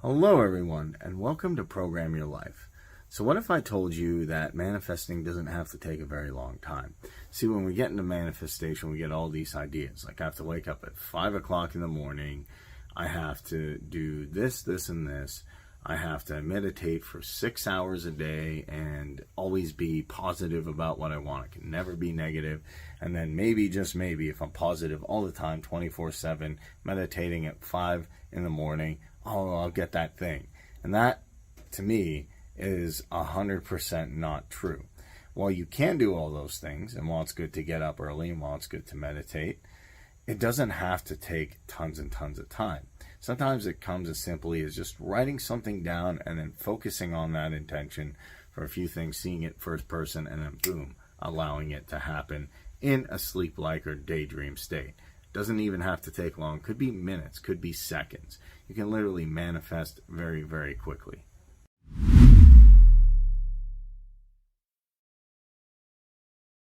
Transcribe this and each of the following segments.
Hello everyone, and welcome to Program Your Life. So what if I told you that manifesting doesn't have to take a very long time? See, when we get into manifestation, we get all these ideas. Like I have to wake up at 5 o'clock in the morning, I have to do this, this, and this. I have to meditate for 6 hours a day and always be positive about what I want. I can never be negative. And then maybe, just maybe, if I'm positive all the time, 24/7, meditating at 5 in the morning, I'll get that thing. And that, to me, is 100% not true. While you can do all those things, and while it's good to get up early, and while it's good to meditate, it doesn't have to take tons and tons of time. Sometimes it comes as simply as just writing something down and then focusing on that intention for a few things, seeing it first person, and then boom, allowing it to happen in a sleep-like or daydream state. Doesn't even have to take long. Could be minutes, could be seconds. You can literally manifest very, very quickly.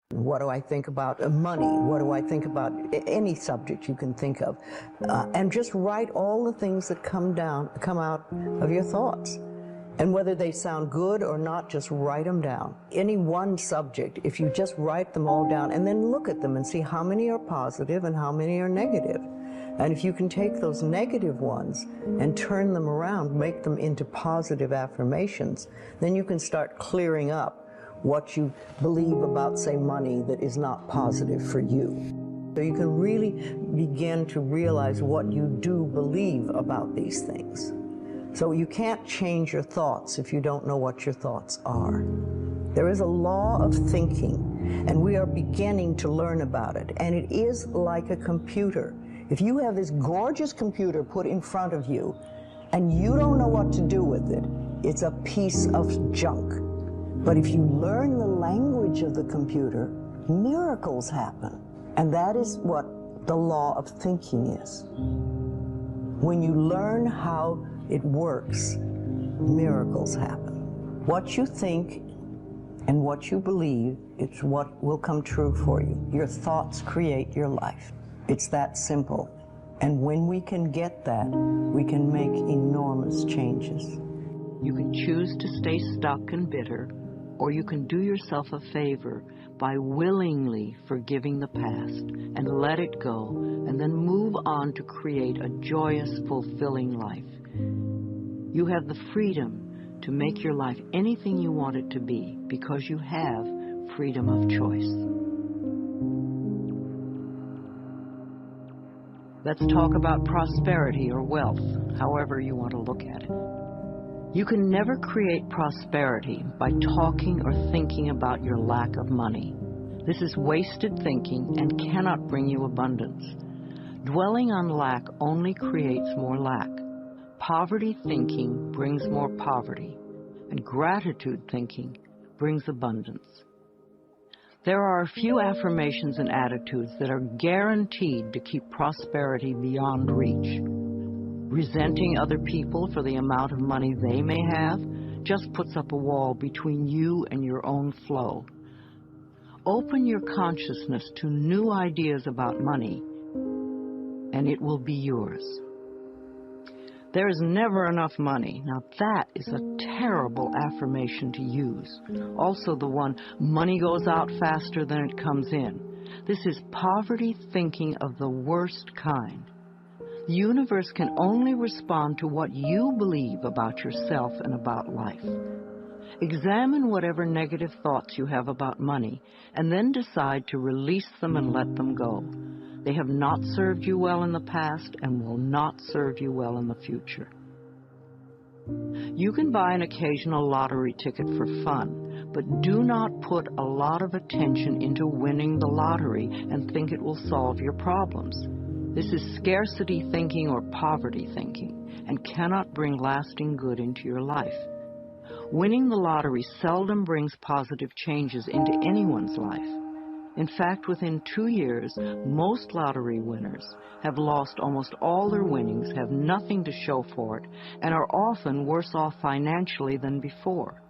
What do I think about money? What do I think about any subject you can think of? And just write all the things that come out of your thoughts. And whether they sound good or not, just write them down. Any one subject, if you just write them all down and then look at them and see how many are positive and how many are negative. And if you can take those negative ones and turn them around, make them into positive affirmations, then you can start clearing up what you believe about, say, money that is not positive for you. So you can really begin to realize what you do believe about these things. So you can't change your thoughts if you don't know what your thoughts are. There is a law of thinking, and we are beginning to learn about it. And it is like a computer. If you have this gorgeous computer put in front of you, and you don't know what to do with it, it's a piece of junk. But if you learn the language of the computer, miracles happen. And that is what the law of thinking is. When you learn how it works, miracles happen. What you think and what you believe, it's what will come true for you. Your thoughts create your life. It's that simple. And when we can get that, we can make enormous changes. You can choose to stay stuck and bitter, or you can do yourself a favor by willingly forgiving the past and let it go, and then move on to create a joyous, fulfilling life. You have the freedom to make your life anything you want it to be because you have freedom of choice. Let's talk about prosperity or wealth, however you want to look at it. You can never create prosperity by talking or thinking about your lack of money. This is wasted thinking and cannot bring you abundance. Dwelling on lack only creates more lack. Poverty thinking brings more poverty, and gratitude thinking brings abundance. There are a few affirmations and attitudes that are guaranteed to keep prosperity beyond reach. Resenting other people for the amount of money they may have just puts up a wall between you and your own flow. Open your consciousness to new ideas about money, and it will be yours. There is never enough money. Now that is a terrible affirmation to use. Also the one, money goes out faster than it comes in. This is poverty thinking of the worst kind. The universe can only respond to what you believe about yourself and about life. Examine whatever negative thoughts you have about money, and then decide to release them and let them go. They have not served you well in the past and will not serve you well in the future. You can buy an occasional lottery ticket for fun, but do not put a lot of attention into winning the lottery and think it will solve your problems. This is scarcity thinking or poverty thinking and cannot bring lasting good into your life. Winning the lottery seldom brings positive changes into anyone's life. In fact, within 2 years, most lottery winners have lost almost all their winnings, have nothing to show for it, and are often worse off financially than before.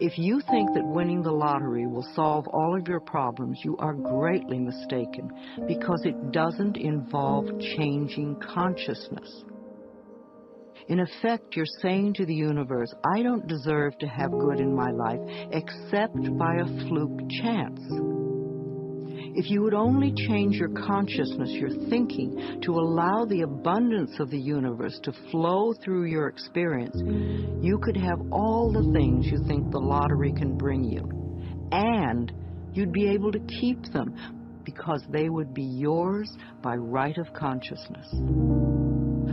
If you think that winning the lottery will solve all of your problems, you are greatly mistaken, because it doesn't involve changing consciousness. In effect, you're saying to the universe, I don't deserve to have good in my life except by a fluke chance. If you would only change your consciousness, your thinking, to allow the abundance of the universe to flow through your experience, you could have all the things you think the lottery can bring you. And you'd be able to keep them because they would be yours by right of consciousness.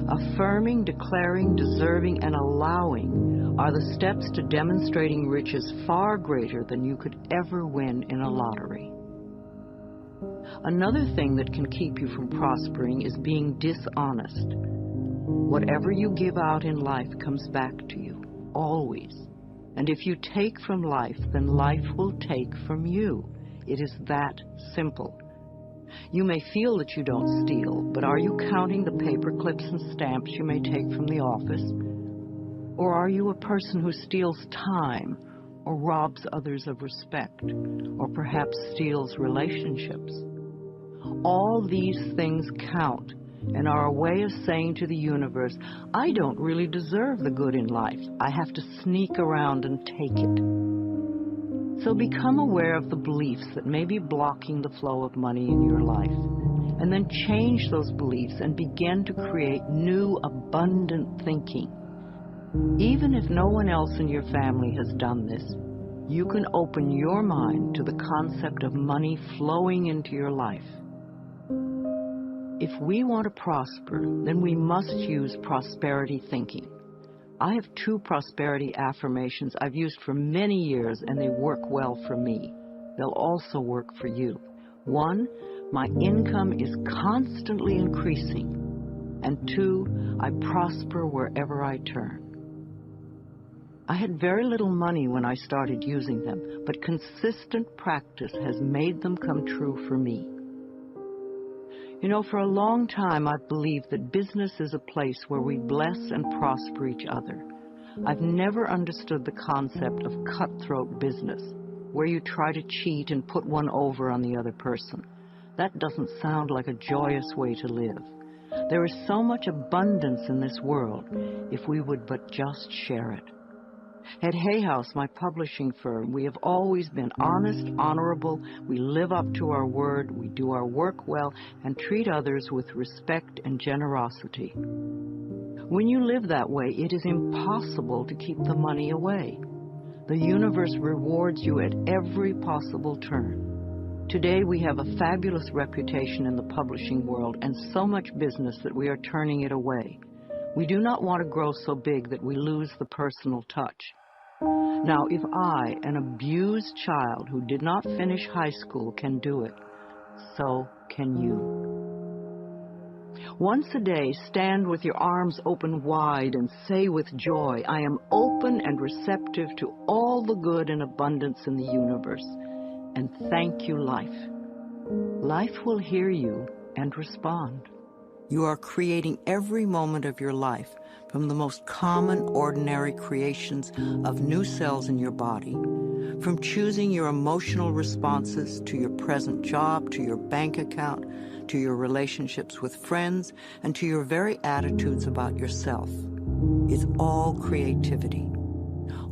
Affirming, declaring, deserving, and allowing are the steps to demonstrating riches far greater than you could ever win in a lottery. Another thing that can keep you from prospering is being dishonest. Whatever you give out in life comes back to you, always. And if you take from life, then life will take from you. It is that simple. You may feel that you don't steal, but are you counting the paper clips and stamps you may take from the office? Or are you a person who steals time, or robs others of respect, or perhaps steals relationships? All these things count and are a way of saying to the universe, I don't really deserve the good in life. I have to sneak around and take it. So become aware of the beliefs that may be blocking the flow of money in your life, and then change those beliefs and begin to create new, abundant thinking. Even if no one else in your family has done this, you can open your mind to the concept of money flowing into your life. If we want to prosper, then we must use prosperity thinking. I have 2 prosperity affirmations I've used for many years, and they work well for me. They'll also work for you. 1, my income is constantly increasing. And 2, I prosper wherever I turn. I had very little money when I started using them, but consistent practice has made them come true for me. You know, for a long time I've believed that business is a place where we bless and prosper each other. I've never understood the concept of cutthroat business, where you try to cheat and put one over on the other person. That doesn't sound like a joyous way to live. There is so much abundance in this world if we would but just share it. At Hay House, my publishing firm, we have always been honest, honorable, we live up to our word, we do our work well, and treat others with respect and generosity. When you live that way, it is impossible to keep the money away. The universe rewards you at every possible turn. Today, we have a fabulous reputation in the publishing world and so much business that we are turning it away. We do not want to grow so big that we lose the personal touch. Now, if I, an abused child who did not finish high school, can do it, so can you. Once a day, stand with your arms open wide and say with joy, I am open and receptive to all the good and abundance in the universe. And thank you, life. Life will hear you and respond. You are creating every moment of your life from the most common, ordinary creations of new cells in your body, from choosing your emotional responses to your present job, to your bank account, to your relationships with friends, and to your very attitudes about yourself. It's all creativity.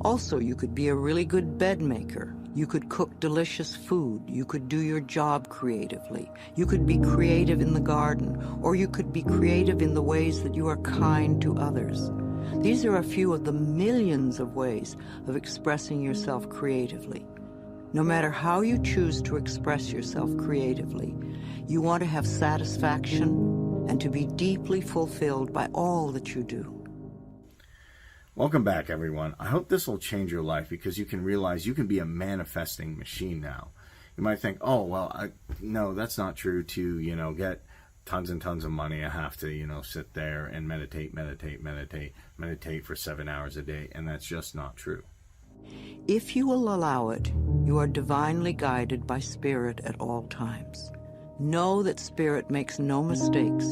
Also, you could be a really good bed maker. You could cook delicious food. You could do your job creatively. You could be creative in the garden, or you could be creative in the ways that you are kind to others. These are a few of the millions of ways of expressing yourself creatively. No matter how you choose to express yourself creatively, you want to have satisfaction and to be deeply fulfilled by all that you do. Welcome back, everyone. I hope this will change your life because you can realize you can be a manifesting machine now. You might think, oh, well, no, that's not true. To, get tons and tons of money, I have to, sit there and meditate for 7 hours a day. And that's just not true. If you will allow it, you are divinely guided by Spirit at all times. Know that Spirit makes no mistakes.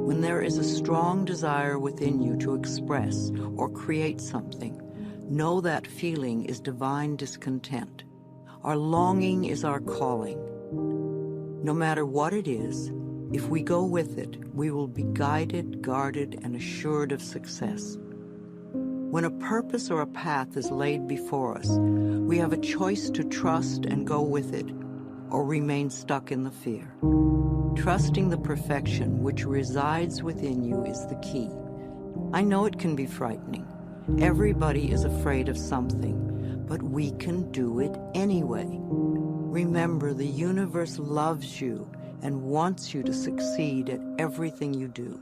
When there is a strong desire within you to express or create something, know that feeling is divine discontent. Our longing is our calling. No matter what it is, If we go with it, we will be guided, guarded, and assured of success. When a purpose or a path is laid before us, we have a choice to trust and go with it, or remain stuck in the fear. Trusting the perfection which resides within you is the key. I know it can be frightening. Everybody is afraid of something, but we can do it anyway. Remember, the universe loves you and wants you to succeed at everything you do.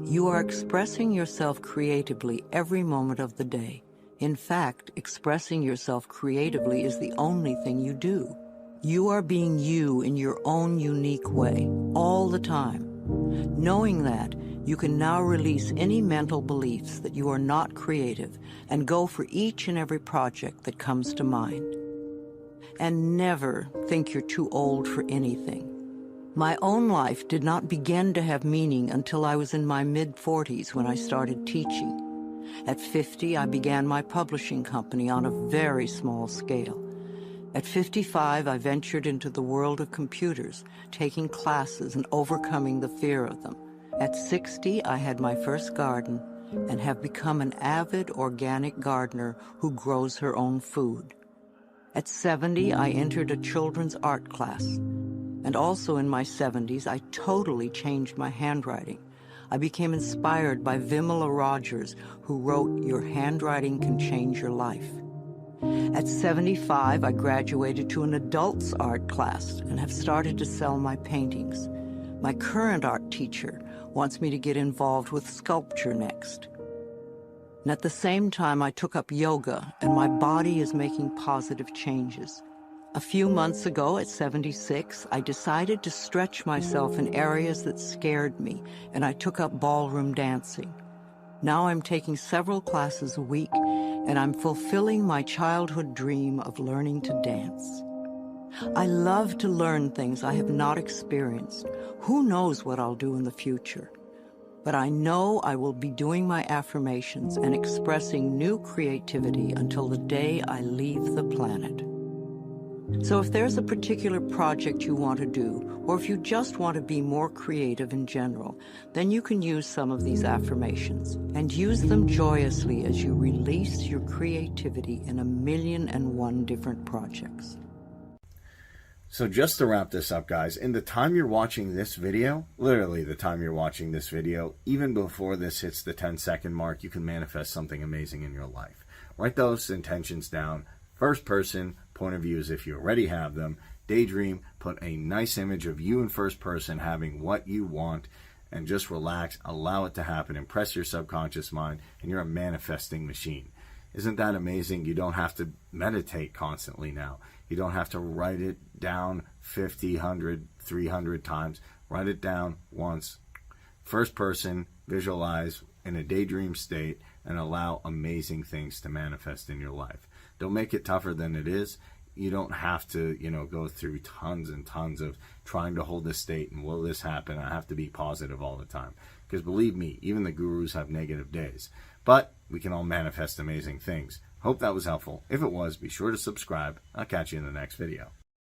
You are expressing yourself creatively every moment of the day. In fact, expressing yourself creatively is the only thing you do. You are being you in your own unique way, all the time. Knowing that, you can now release any mental beliefs that you are not creative and go for each and every project that comes to mind. And never think you're too old for anything. My own life did not begin to have meaning until I was in my mid-40s when I started teaching. At 50, I began my publishing company on a very small scale. At 55, I ventured into the world of computers, taking classes and overcoming the fear of them. At 60, I had my first garden and have become an avid organic gardener who grows her own food. At 70, I entered a children's art class. And also in my 70s, I totally changed my handwriting. I became inspired by Vimala Rogers, who wrote, "Your handwriting can change your life." At 75, I graduated to an adults art class and have started to sell my paintings. My current art teacher wants me to get involved with sculpture next. And at the same time, I took up yoga, and my body is making positive changes. A few months ago, at 76, I decided to stretch myself in areas that scared me, and I took up ballroom dancing. Now I'm taking several classes a week, and I'm fulfilling my childhood dream of learning to dance. I love to learn things I have not experienced. Who knows what I'll do in the future? But I know I will be doing my affirmations and expressing new creativity until the day I leave the planet. So if there's a particular project you want to do, or if you just want to be more creative in general, then you can use some of these affirmations and use them joyously as you release your creativity in 1,000,001 different projects. So just to wrap this up, guys, in the time you're watching this video, literally the time you're watching this video, even before this hits the 10-second mark, you can manifest something amazing in your life. Write those intentions down. First person point of view as if you already have them. Daydream, put a nice image of you in first person having what you want, and just relax, allow it to happen, impress your subconscious mind, and you're a manifesting machine. Isn't that amazing? You don't have to meditate constantly now. You don't have to write it down 50, 100, 300 times. Write it down once. First person, visualize in a daydream state, and allow amazing things to manifest in your life. Don't make it tougher than it is. You don't have to, go through tons and tons of trying to hold this state and will this happen? I have to be positive all the time. Because believe me, even the gurus have negative days. But we can all manifest amazing things. Hope that was helpful. If it was, be sure to subscribe. I'll catch you in the next video.